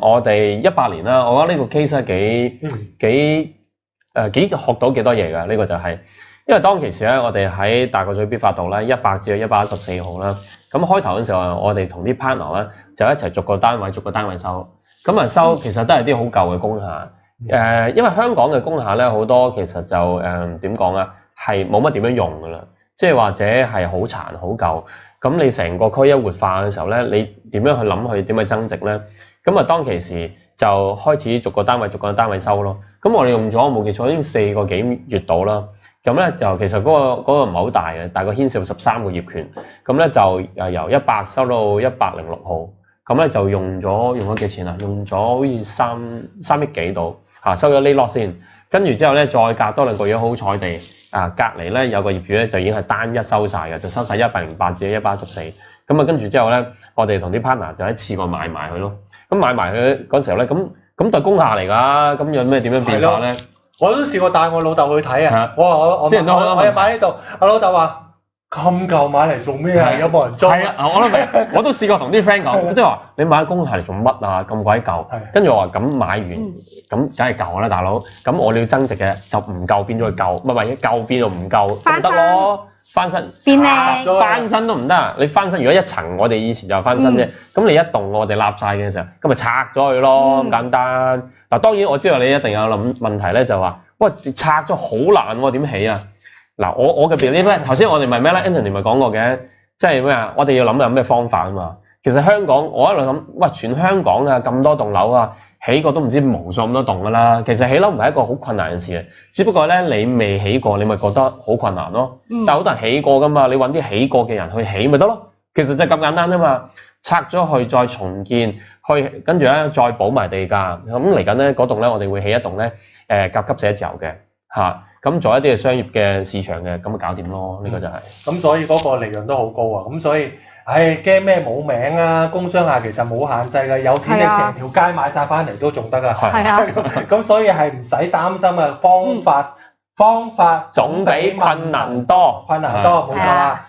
我哋18年啦，我覺得呢個 case 幾學到幾多嘢㗎？呢個就係因為當其時咧，我哋喺大角咀必發道咧100至114號啦。咁開頭嗰時候，我哋同啲 partner 咧就一齊逐個單位收。咁啊收其實都係啲好舊嘅工廈。因為香港嘅工廈咧好多其實就點講啊，係冇乜點樣用㗎啦。即係或者係好殘好舊。咁你成個區一活化嘅時候咧，你點樣去諗佢點去增值咧？咁啊當其時就開始逐個單位收咯。咁我哋用咗我冇記錯已經4個幾月到啦。咁咧就其實嗰個唔係好大嘅，大概牽涉13個業權。咁咧就由100收到106號。咁咧就用咗幾錢啊？用咗好似3億幾度嚇，收咗呢 lot 先。跟住之後咧再隔多2個月，好彩地隔離咧有個業主咧就已經係單一收晒嘅，就收晒108至114。咁啊跟住之後咧，我哋同啲 partner 就一次過買埋佢咯。咁買埋佢嗰時候咧，咁對工廈嚟㗎，咁有咩點樣變化咧？我都試過帶我老豆去睇啊！我又買呢度，我老豆話咁舊買嚟做咩啊？有冇人租？係啊，我都試過同啲 friend 講，即係話你買工廈嚟做乜啊？咁鬼舊。跟住我話咁買完咁梗係舊啦，大佬。咁我哋要增值嘅就唔夠變咗去舊，唔係舊變到唔夠咁得咯。翻身變靚，翻身都唔得。你翻身如果一層，我哋以前就翻身啫。咁你一棟我哋立晒嘅時候，咁咪拆咗佢咯，咁簡單。嗱，當然我知道你一定有諗問題咧，就話喂拆咗好難喎，點起啊？嗱，我嘅 belief 咧，頭先我哋咪咩咧 Anthony 咪講過嘅，即係咩啊？我哋要諗有咩方法啊嘛。其實香港我一路諗，喂，全香港啊咁多棟樓啊，起過都唔知無數咁多棟噶啦。其實起樓唔係一個好困難嘅事嘅，只不過咧你未起過，你咪覺得好困難咯。但係好多人起過噶嘛，你揾啲起過嘅人去起咪得咯。其實就咁簡單啫嘛。拆咗去再重建，跟住咧再補埋地價。咁嚟緊咧嗰棟咧，我哋會起一棟咧甲級寫字樓嘅嚇。咁做一啲嘅商業嘅市場嘅，咁咪搞掂咯。呢個就係。咁所以嗰個利潤都好高啊。咁所以，驚咩冇名啊？工商廈其實冇限制嘅，有錢你成條街買晒翻嚟都仲得㗎。係啊。咁所以係唔使擔心啊。方法總比困難多，冇錯啦。